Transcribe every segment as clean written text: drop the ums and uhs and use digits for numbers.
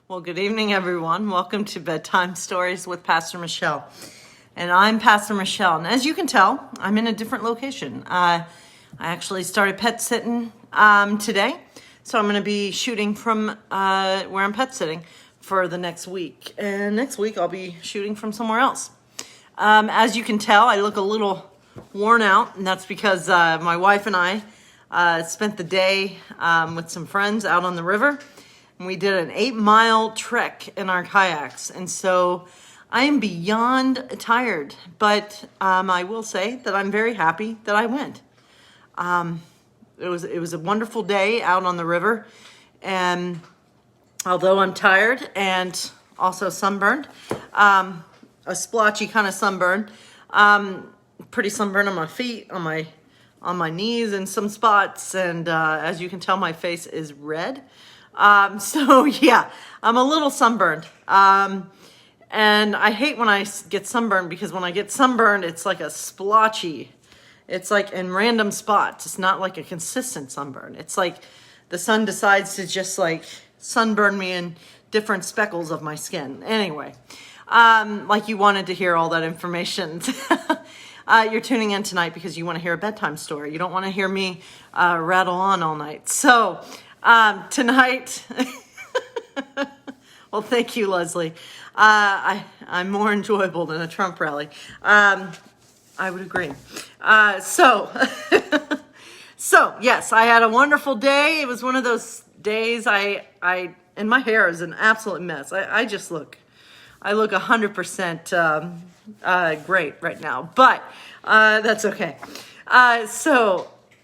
Well, good evening, everyone. Welcome to Bedtime Stories with Pastor Michelle. And I'm Pastor Michelle. And as you can tell, I'm in a different location. I actually started pet sitting today. So I'm going to be shooting from where I'm pet sitting for the next week. And next week, I'll be shooting from somewhere else. As you can tell, I look a little worn out. And that's because my wife and I spent the day with some friends out on the river. And we did an 8-mile trek in our kayaks. And so I am beyond tired, but I will say that I'm very happy that I went. It was a wonderful day out on the river. And although I'm tired and also sunburned, a splotchy kind of sunburn, pretty sunburn on my feet, on my knees in some spots. And as you can tell, my face is red. So yeah, I'm a little sunburned. And I hate when I get sunburned because when I get sunburned, it's like a splotchy. It's like in random spots. It's not like a consistent sunburn. It's like the sun decides to just like sunburn me in different speckles of my skin. Anyway, like you wanted to hear all that information. You're tuning in tonight because you want to hear a bedtime story. You don't want to hear me rattle on all night. So tonight, well, thank you, Leslie. I'm more enjoyable than a Trump rally. I would agree. So yes, I had a wonderful day. It was one of those days and my hair is an absolute mess. I look 100% great right now, but that's okay.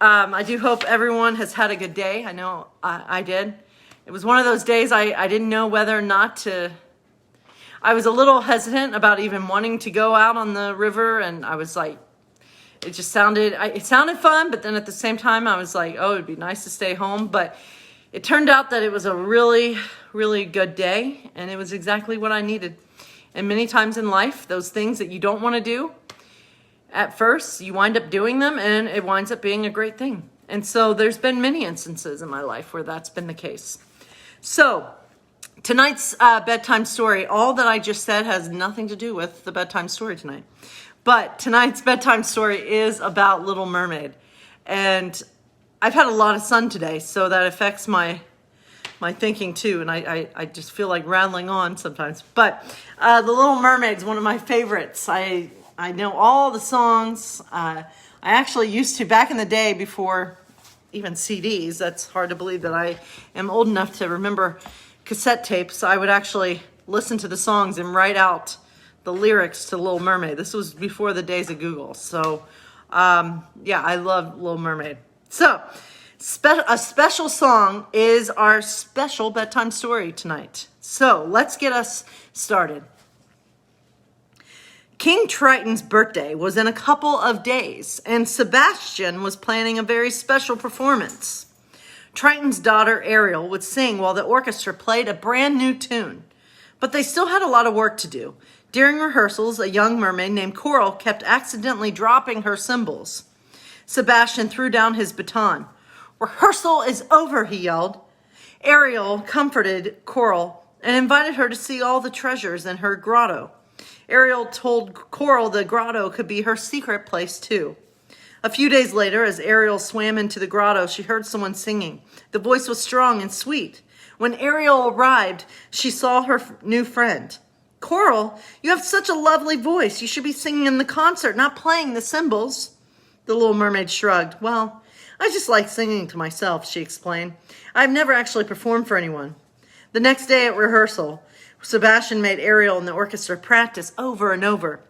I do hope everyone has had a good day. I know I did. It was one of those days I didn't know whether or not to. I was a little hesitant about even wanting to go out on the river, and I was like, it sounded fun, but then at the same time I was like, oh, it'd be nice to stay home. But it turned out that it was a really, really good day, and it was exactly what I needed. And many times in life, those things that you don't want to do, at first, you wind up doing them, and it winds up being a great thing. And so there's been many instances in my life where that's been the case. So tonight's bedtime story, all that I just said has nothing to do with the bedtime story tonight. But tonight's bedtime story is about Little Mermaid. And I've had a lot of sun today, so that affects my thinking too. And I just feel like rattling on sometimes. But The Little Mermaid's one of my favorites. I know all the songs. I actually used to, back in the day before even CDs, that's hard to believe that I am old enough to remember cassette tapes. I would actually listen to the songs and write out the lyrics to Little Mermaid. This was before the days of Google. So, yeah, I love Little Mermaid. So, a special song is our special bedtime story tonight. So, let's get us started. King Triton's birthday was in a couple of days, and Sebastian was planning a very special performance. Triton's daughter, Ariel, would sing while the orchestra played a brand new tune. But they still had a lot of work to do. During rehearsals, a young mermaid named Coral kept accidentally dropping her cymbals. Sebastian threw down his baton. "Rehearsal is over," he yelled. Ariel comforted Coral and invited her to see all the treasures in her grotto. Ariel told Coral the grotto could be her secret place too. A few days later, as Ariel swam into the grotto, she heard someone singing. The voice was strong and sweet. When Ariel arrived, she saw her new friend. "Coral, you have such a lovely voice. You should be singing in the concert, not playing the cymbals." The Little Mermaid shrugged. "Well, I just like singing to myself," she explained. "I've never actually performed for anyone." The next day at rehearsal, Sebastian made Ariel and the orchestra practice over and over.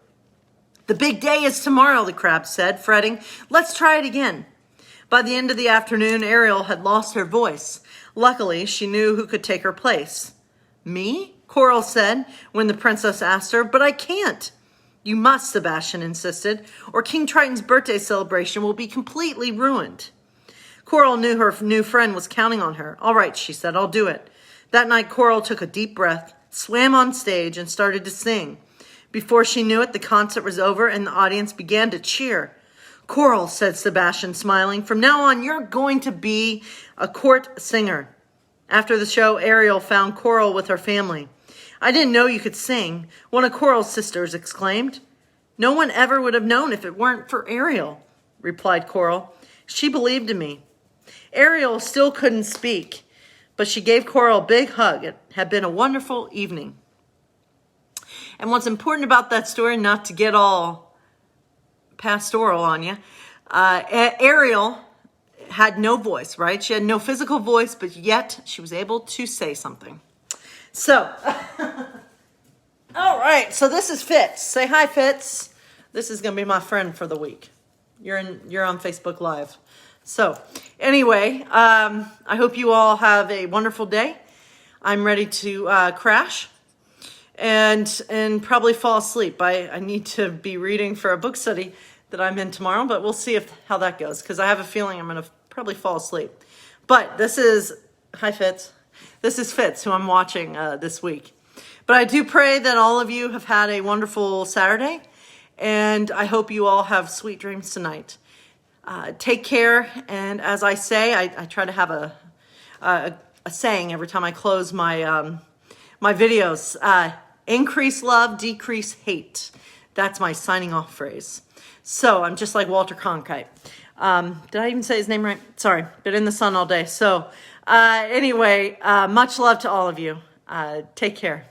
"The big day is tomorrow," the crab said, fretting. "Let's try it again." By the end of the afternoon, Ariel had lost her voice. Luckily, she knew who could take her place. "Me?" Coral said when the princess asked her. "But I can't." "You must," Sebastian insisted, "or King Triton's birthday celebration will be completely ruined." Coral knew her new friend was counting on her. "All right," she said, "I'll do it." That night, Coral took a deep breath, swam on stage, and started to sing. Before she knew it, the concert was over and the audience began to cheer. "Coral," said Sebastian, smiling, "from now on, you're going to be a court singer." After the show, Ariel found Coral with her family. "I didn't know you could sing," one of Coral's sisters exclaimed. "No one ever would have known if it weren't for Ariel," replied Coral. "She believed in me." Ariel still couldn't speak, but she gave Coral a big hug. It had been a wonderful evening. And what's important about that story, not to get all pastoral on you, Ariel had no voice, right? She had no physical voice, but yet she was able to say something. So, all right, so this is Fitz. Say hi, Fitz. This is going to be my friend for the week. You're on Facebook Live. So, anyway, I hope you all have a wonderful day. I'm ready to crash and probably fall asleep. I need to be reading for a book study that I'm in tomorrow, but we'll see how that goes, because I have a feeling I'm going to probably fall asleep. But this is, hi Fitz. This is Fitz, who I'm watching this week. But I do pray that all of you have had a wonderful Saturday, and I hope you all have sweet dreams tonight. Take care, and as I say, I try to have a saying every time I close my my videos. Increase love, decrease hate. That's my signing off phrase. So I'm just like Walter Cronkite. Did I even say his name right? Sorry, been in the sun all day. So anyway, much love to all of you. Take care.